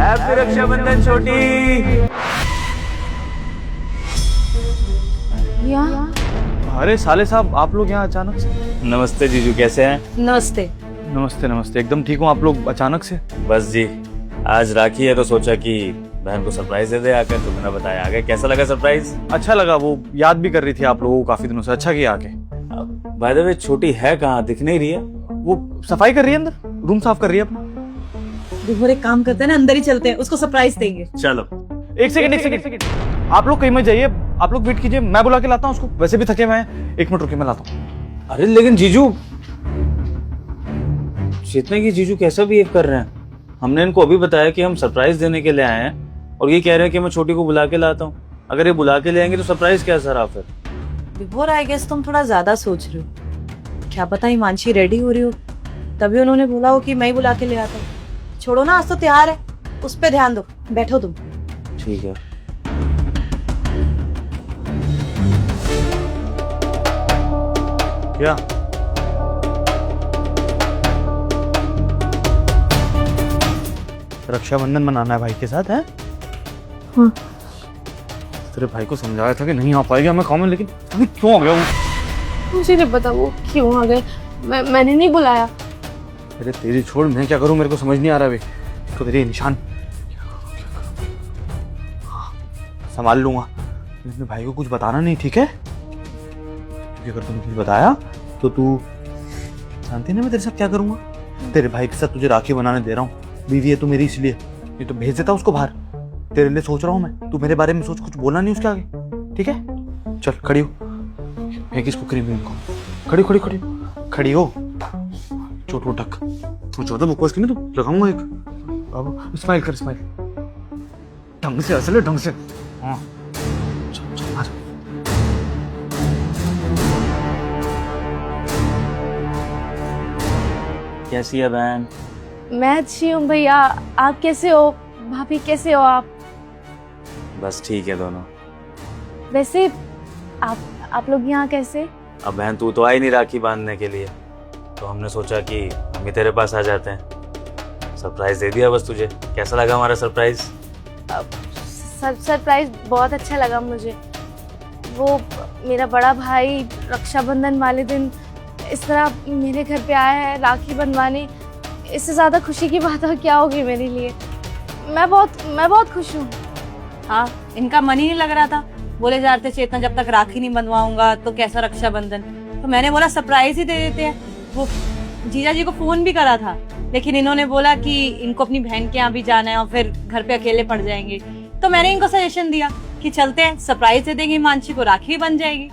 Happy Rakshabandhan छोटी। अरे साले साहब, आप लोग यहाँ अचानक से? नमस्ते जीजू, कैसे हैं? नमस्ते। नमस्ते नमस्ते, एकदम ठीक हूँ। आप लोग अचानक से? बस जी, आज राखी है तो सोचा कि बहन को सरप्राइज दे दे आकर, तो मैंने बताया आ गए। कैसा लगा सरप्राइज? अच्छा लगा, वो याद भी कर रही थी आप लोगों को काफी दिनों से। अच्छा किया आके। बाय द वे, छोटी है कहाँ, दिख नहीं रही है? वो सफाई कर रही है, अंदर रूम साफ कर रही है अपना। देखो एक काम करते हैं ना, अंदर ही चलते हैं, उसको सरप्राइज देंगे। चलो। एक सेकंड, आप लोग कहीं मत जाइए, आप लोग वेट कीजिए, मैं बुला के लाता हूँ उसको। वैसे भी थके हुए हैं, 1 मिनट रुकिए, मैं लाता हूँ। अरे लेकिन जीजू, चेतना की जीजू कैसा बिहेव कर रहे हैं? हमने इनको अभी बताया कि हम सरप्राइज देने के लिए आए हैं और ये कह रहे हैं कि मैं छोटी को बुला के लाता हूँ। अगर ये बुला के ले आएंगे तो सरप्राइज क्या सर आप फिर? विभोर, आई गेस तुम थोड़ा ज्यादा सोच रहे हो। क्या पता हिमांशी रेडी हो रही हो, तभी उन्होंने बोला हो कि मैं ही बुला के ले आता हूँ। छोड़ो ना, आज तो त्योहार है, उस पर ध्यान दो। बैठो तुम। ठीक है। क्या रक्षाबंधन मनाना है भाई के साथ है? हाँ। तेरे भाई को समझाया था कि नहीं आ पाएगा मैं काम में, लेकिन अभी क्यों आ गया वो? मुझे नहीं पता वो क्यों आ गए। मैंने नहीं बुलाया। अरे तेरी छोड़, मैं क्या करूं, मेरे को समझ नहीं आ रहा अभी। तो तेरे निशान संभाल लूंगा, अपने भाई को कुछ बताना नहीं, ठीक है? क्योंकि अगर तुमने कुछ बताया तो तू जानती है ना मैं तेरे साथ क्या करूंगा। तेरे भाई के साथ तुझे राखी बनाने दे रहा हूँ, बीवी है तू मेरी इसलिए, नहीं तो भेज देता उसको बाहर। तेरे लिए सोच रहा हूँ मैं, तू मेरे बारे में सोच, कुछ बोलना नहीं उसके आगे, ठीक है? चल खड़ी हो, फेंक इसको क्रीम को। खड़ी खड़ी खड़ी खड़ी हो, चोट वोटक ज्यादा बकवास की नहीं तो लगाऊंगा एक। अब स्माइल कर, स्माइल ढंग से, असल ढंग से। हाँ चल चल आ जा। कैसी है बहन? मैं अच्छी हूँ भैया, आप कैसे हो? भाभी कैसे हो आप? बस ठीक है दोनों। वैसे आप लोग यहाँ कैसे? अब बहन तू तो आई नहीं राखी बांधने के लिए, तो हमने सोचा कि हम ही तेरे पास आ जाते हैं। सरप्राइज दे दिया बस तुझे। कैसा लगा हमारा सरप्राइज? सरप्राइज बहुत अच्छा लगा मुझे। वो मेरा बड़ा भाई रक्षाबंधन वाले दिन इस तरह मेरे घर पे आया है राखी बंधवाने। इससे ज़्यादा खुशी की बात और क्या होगी मेरे लिए। मैं बहुत खुश हूँ। हाँ, इनका मन ही नहीं लग रहा था। बोले जा रहे थे चेतना जब तक राखी नहीं बंधवाऊंगा तो कैसा रक्षाबंधन। तो मैंने बोला सरप्राइज ही दे देते हैं। वो जीजा जी को फोन भी करा था, लेकिन इन्होंने बोला कि इनको अपनी बहन के यहाँ भी जाना है और फिर घर पे अकेले पड़ जाएंगे। तो मैंने इनको सजेशन दिया कि चलते हैं, सरप्राइज दे देंगे, हिमांशी को राखी बन जाएगी।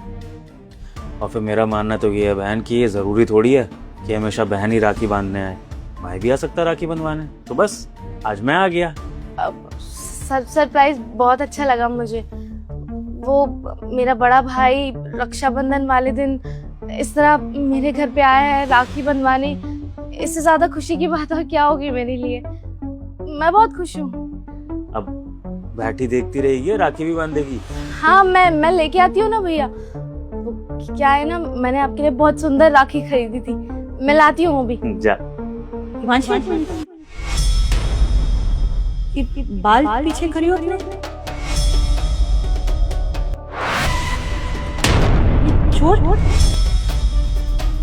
और फिर मेरा मानना तो ये है बहन कि ये जरूरी थोड़ी है कि हमेशा बहन ही राखी बांधने आए, भाई भी आ सकता है राखी बंधवाने। तो बस आज मैं आ गया। सरप्राइज बहुत अच्छा लगा मुझे। वो मेरा बड़ा भाई रक्षाबंधन वाले दिन इस तरह मेरे घर पे आया है राखी बंधवाने। इससे ज्यादा खुशी की बात और क्या होगी मेरे लिए। मैं बहुत खुश हूँ। अब बैठी देखती रहेगी, राखी भी बांधेगी। हाँ, मैं लेके आती हूँ ना भैया। वो क्या है ना, मैंने आपके लिए बहुत सुंदर राखी खरीदी थी, मैं लाती हूँ अभी। जा। हिमांशी, बाल पीछे खड़ी हो तुमने? चोट?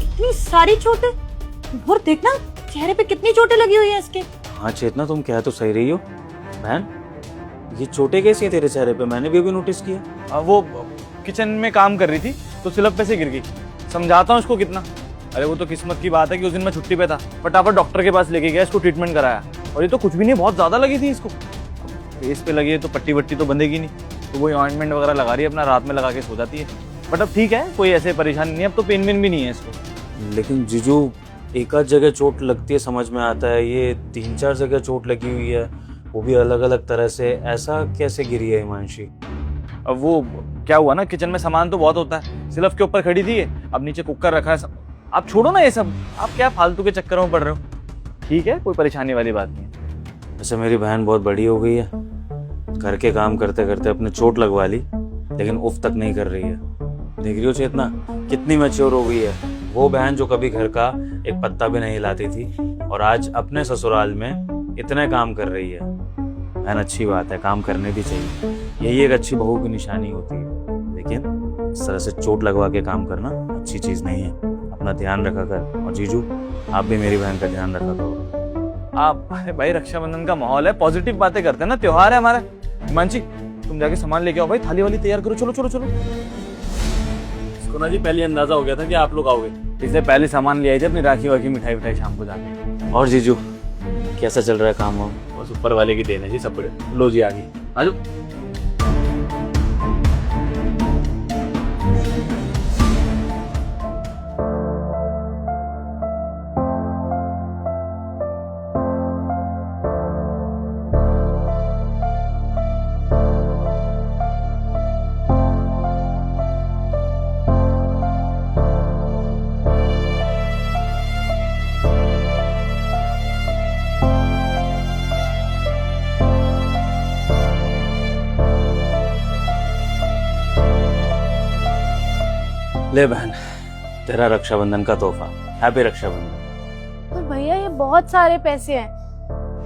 इतनी सारी चोटें? और देखना चेहरे पे कितनी चोटें लगी हुई है इसके। हाँ चेतना, तुम कह तो सही रही हो बहन। ये चोटें कैसी हैं तेरे चेहरे पे? मैंने भी अभी नोटिस किया। वो किचन में काम कर रही थी तो स्लिप पे से गिर गई। समझाता हूँ उसको कितना। अरे वो तो किस्मत की बात है कि उस दिन मैं छुट्टी पे था, फटाफट डॉक्टर के पास लेके गया, इसको ट्रीटमेंट कराया। और ये तो कुछ भी नहीं, बहुत ज्यादा लगी थी इसको। फेस पे लगी है तो पट्टी वट्टी तो बंधेगी नहीं, तो वो ऑइंटमेंट वगैरह लगा रही है, अपना रात में लगा के सो जाती है। बट अब ठीक है, कोई ऐसे परेशानी नहीं है, अब तो पेन वेन भी नहीं है इसको। लेकिन जीजू, एक आध जगह चोट लगती है समझ में आता है, ये 3-4 जगह चोट लगी हुई है, वो भी अलग अलग तरह से। ऐसा कैसे गिरी है हिमांशी? अब वो क्या हुआ ना, किचन में सामान तो बहुत होता है, स्लफ के ऊपर खड़ी थी, अब नीचे कुकर रखा है। आप छोड़ो ना ये सब, आप क्या फालतू के चक्करों में पड़ रहे हो। ठीक है, कोई परेशानी वाली बात नहीं है। वैसे मेरी बहन बहुत बड़ी हो गई है, घर के काम करते करते अपने चोट लगवा ली, लेकिन उफ तक नहीं कर रही है। देख रही हो चेतना कितनी मैच्योर हो गई है। वो बहन जो कभी घर का एक पत्ता भी नहीं हिलाती थी और आज अपने ससुराल में इतने काम कर रही है। बहन अच्छी बात है, काम करने भी चाहिए, यही एक अच्छी बहू की निशानी होती है। लेकिन इस तरह से चोट लगवा के काम करना अच्छी चीज नहीं है। अपना ध्यान रखा कर। और जीजू, आप भी मेरी बहन का ध्यान रखा करो। आप, अरे भाई रक्षाबंधन का माहौल है, पॉजिटिव बातें करते हैं ना, त्योहार है हमारा। हिमांशी, तुम जाके सामान लेके आओ भाई, थाली वाली तैयार करो। चलो चलो चलो। इसको ना जी पहले अंदाजा हो गया था कि आप लोग आओगे, इससे पहले सामान ले आई थे अपनी राखी वाखी मिठाई विठाई शाम को जाके। और जीजू कैसा चल रहा है काम वाम? बस ऊपर वाले की देन है जी, सब बढ़िया। लो जी, आ गई, आ जाओ। ले बहन, तेरा रक्षाबंधन का तोहफा। हैप्पी रक्षाबंधन। पर भैया ये बहुत सारे पैसे हैं,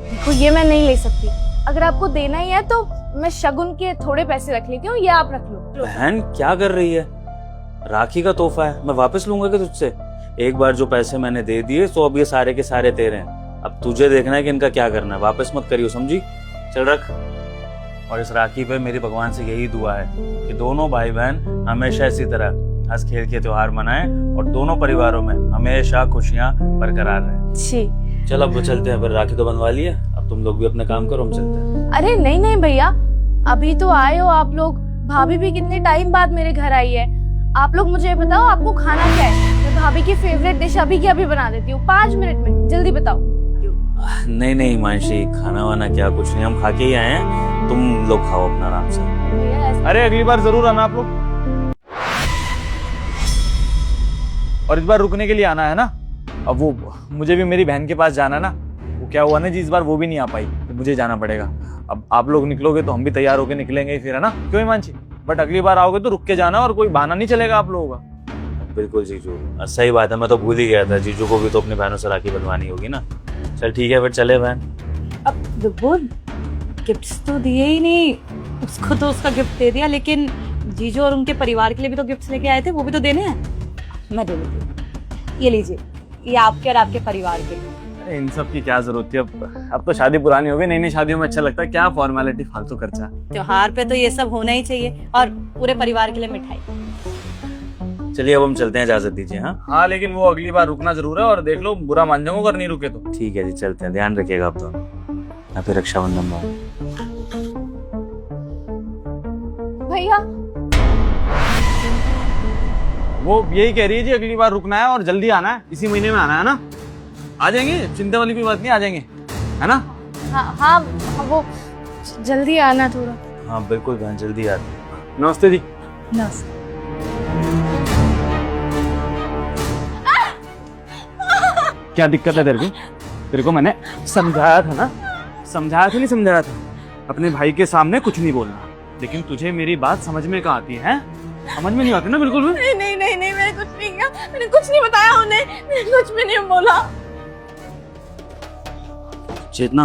देखो ये मैं नहीं ले सकती। अगर आपको देना ही है तो मैं शगुन के थोड़े पैसे रख लेती हूँ, ये आप रख लो। बहन क्या कर रही है? राखी का तोहफा है, मैं वापस लूंगा कि तुझसे? एक बार जो पैसे मैंने दे दिए तो अब ये सारे के सारे तेरे हैं। अब तुझे देखना है कि इनका क्या करना है, वापस मत करियो, समझी? चल रख। और इस राखी पे मेरी भगवान से यही दुआ है कि दोनों भाई बहन हमेशा इसी तरह हंस खेल के त्योहार मनाएं और दोनों परिवारों में हमेशा खुशियां बरकरार रहें। जी। चल अब चलते हैं, फिर राखी तो बनवा ली है, अब तुम लोग भी अपने काम करो, हम चलते हैं। अरे नहीं नहीं भैया, अभी तो आए हो आप लोग, भाभी भी कितने टाइम बाद मेरे घर आई है। आप लोग मुझे बताओ आपको खाना क्या है, मैं भाभी की फेवरेट डिश अभी की अभी बना देती हूँ, 5 मिनट में, जल्दी बताओ। नहीं नहीं मानसी, खाना वाना क्या, कुछ नहीं, हम खा के ही आए हैं, तुम लोग खाओ अपना आराम से। भैया ऐसा अरे अगली बार जरूर आना आप लोग, और इस बार रुकने के लिए आना है ना। अब वो मुझे भी मेरी बहन के पास जाना है ना, वो क्या हुआ ना जी, इस बार वो भी नहीं आ पाई तो मुझे जाना पड़ेगा। अब आप लोग निकलोगे तो हम भी तैयार होके निकलेंगे फिर, है ना? क्यों हिमांशी? बट अगली बार आओगे तो रुक के जाना और कोई बहाना नहीं चलेगा आप लोगों का। बिल्कुल जीजू, सही बात है, मैं तो भूल ही गया था, जीजू को भी तो अपनी बहनों से राखी बनवानी होगी ना। चल ठीक है फिर चले बहन। अब वो गिफ्ट्स तो दिए ही नहीं, उसको तो उसका गिफ्ट दे दिया, लेकिन जीजू और उनके परिवार के लिए भी तो गिफ्ट्स लेके आए थे, वो भी तो देने हैं। मैं दे देती हूँ, ये लीजिए, ये आपके और आपके परिवार के लिए। अरे इन सब की क्या जरूरत थी, अब तो शादी पुरानी हो गई, नई नई शादियों में अच्छा लगता है, क्या फॉर्मेलिटी, फालतू खर्चा। त्योहार पे तो ये सब होना ही चाहिए, और पूरे परिवार के लिए मिठाई। चलिए अब हम चलते हैं, इजाजत दीजिए। हाँ हाँ, लेकिन वो अगली बार रुकना जरूर है, और देख लो बुरा मान जाऊंगा अगर नहीं रुके तो। ठीक है जी, चलते हैं, ध्यान रखिएगा आप दोनों। हैप्पी रक्षाबंधन भाई। भैया वो यही कह रही है जी, अगली बार रुकना है और जल्दी आना है, इसी महीने में आना है ना। आ जाएंगे, चिंता वाली कोई बात नहीं, आ जाएंगे, है ना? हाँ हाँ, वो जल्दी आना थोड़ा। हाँ बिल्कुल बहन, जल्दी आते। नमस्ते जी। नमस्ते। क्या दिक्कत है तेरे को मैंने समझाया था ना, समझाया था नहीं समझाया था, अपने भाई के सामने कुछ नहीं बोलना। लेकिन तुझे मेरी बात समझ में कहाँ आती है? समझ में नहीं आती ना बिल्कुल भी। नहीं नहीं नहीं नहीं, मैंने कुछ नहीं किया, मैंने कुछ नहीं बताया उन्हें, मैंने कुछ भी नहीं बोला। चेतना,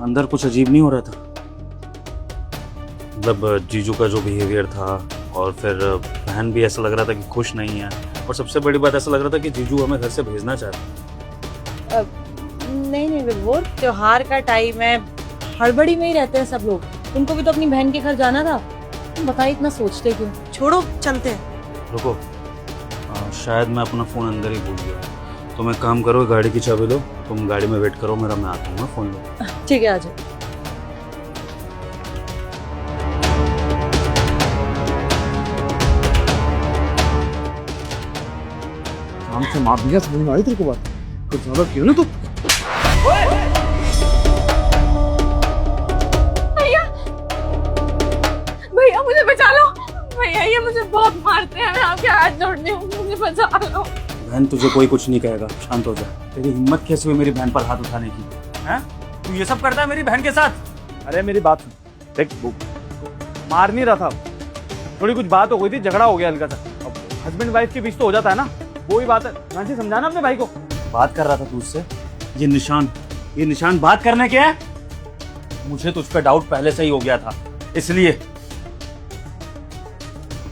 अंदर कुछ अजीब नहीं हो रहा था? मतलब जीजू का जो बिहेवियर था, और फिर बहन भी ऐसा लग रहा था कि खुश नहीं है, और सबसे बड़ी बात ऐसा लग रहा था कि जीजू हमें घर से भेजना चाहते। नहीं नहीं वो त्योहार का टाइम है, हड़बड़ी में ही रहते हैं सब लोग, उनको भी तो अपनी बहन के घर जाना था। तुम बताइए इतना सोचते क्यों? छोड़ो, चलते हैं। रुको, शायद मैं अपना फ़ोन अंदर ही भूल गया, तुम एक काम करो, गाड़ी की चाबी लो, तुम गाड़ी में वेट करो मेरा, मैं आता हूँ, फ़ोन लो। ठीक है, आ जाओ। काम से माफ दिया, समझ में आई तेरे को बात? कुछ ज्यादा क्यों ना तू? भैया भैया मुझे बचा लो, भैया ये मुझे बहुत मारते हैं, मैं आपके हाथ जोड़ती हूँ, मुझे बचा लो। बहन तुझे कोई कुछ नहीं कहेगा, शांत हो जा। तेरी हिम्मत कैसे हुई मेरी बहन पर हाथ उठाने की? हैं? तू ये सब करता है मेरी बहन के साथ? अरे मेरी बात सुन, देख वो मार नहीं रहा था, थोड़ी कुछ बात हो गई थी, झगड़ा हो गया हल्का सा। अब हस्बैंड वाइफ के बीच तो हो जाता है ना, वो ही बात है। मानसी समझाना अपने भाई को। बात कर रहा था तू उससे, ये निशान बात करने के है? मुझे तुझ पे डाउट पहले से ही हो गया था, इसलिए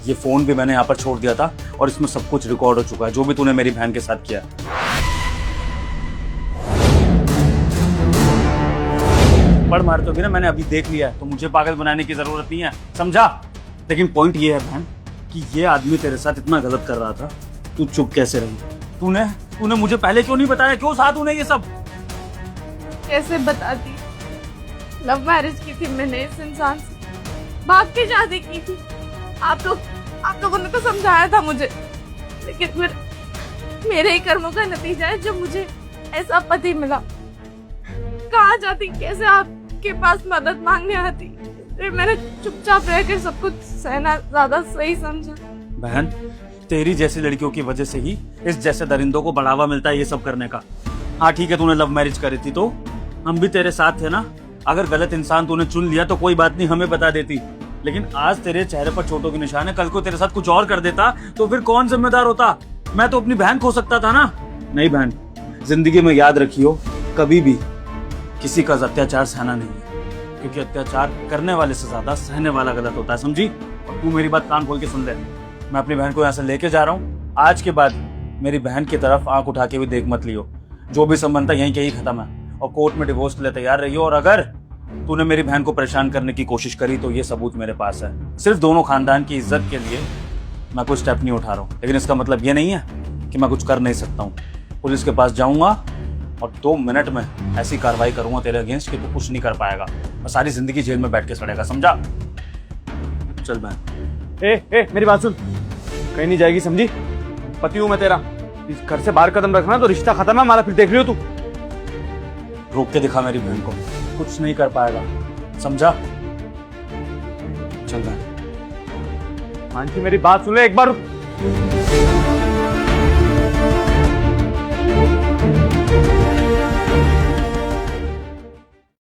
ये फोन भी मैंने यहाँ पर छोड़ दिया था और इसमें सब कुछ रिकॉर्ड हो चुका है, जो भी तूने मेरी बहन के साथ किया। पढ़ मारते भी ना, मैंने अभी देख लिया है, तो मुझे पागल बनाने की जरूरत नहीं है, समझा? लेकिन पॉइंट ये है बहन कि ये आदमी तेरे साथ इतना गलत कर रहा था, तू चुप कैसे रही? तूने मुझे पहले क्यों नहीं बताया? क्यों साथ तूने ये सब? कैसे बताती? लव मैरिज की थी मैंने इस इंसान से, भाग के शादी की थी। आप लोगों ने तो समझाया था मुझे, लेकिन फिर मेरे ही कर्मों का नतीजा है जब मुझे ऐसा पति मिला। कहाँ जाती, कैसे आपके पास मदद मांगने आती? फिर मैंने चुपचाप रहकर सब कुछ सहना ज्यादा सही समझा। बहन, तेरी जैसी लड़कियों की वजह से ही इस जैसे दरिंदों को बढ़ावा मिलता है ये सब करने का। हाँ ठीक है, तूने लव मैरिज करी थी तो हम भी तेरे साथ थे ना। अगर गलत इंसान तूने चुन लिया तो कोई बात नहीं, हमें बता देती। लेकिन आज तेरे चेहरे पर चोटों के निशान है, कल को तेरे साथ कुछ और कर देता तो फिर कौन जिम्मेदार होता? मैं तो अपनी बहन खो सकता था ना। नहीं बहन, जिंदगी में याद रखियो, कभी भी किसी का अत्याचार सहना नहीं है, क्योंकि अत्याचार करने वाले से ज्यादा सहने वाला गलत होता है, समझी? और तू मेरी बात कान खोल के सुन ले, मैं अपनी बहन को यहाँ से लेके जा रहा हूँ। आज के बाद मेरी बहन की तरफ आंख उठा के भी देख मत लियो। जो भी संबंध था यहीं के ही खत्म है, और कोर्ट में डिवोर्स के लिए तैयार रहियो। और अगर तूने मेरी बहन को परेशान करने की कोशिश करी तो ये सबूत मेरे पास है। सिर्फ दोनों खानदान की इज्जत के लिए मैं कोई स्टेप नहीं उठा रहा हूँ, लेकिन इसका मतलब ये नहीं है कि मैं कुछ कर नहीं सकता हूँ। पुलिस के पास जाऊंगा और 2 मिनट में ऐसी कार्रवाई करूंगा तेरे अगेंस्ट कि तू कुछ नहीं कर पाएगा और सारी जिंदगी जेल में बैठ के सड़ेगा, समझा? चल बहन। ए मेरी बात सुन, कहीं नहीं जाएगी, समझी? पति हूं मैं तेरा, इस घर से बाहर कदम रखना तो रिश्ता खत्म है हमारा, फिर देख लियो तू। रोक के दिखा मेरी बहन को, कुछ नहीं कर पाएगा, समझा? चल बहन। मानसी मेरी बात सुन ले एक बार।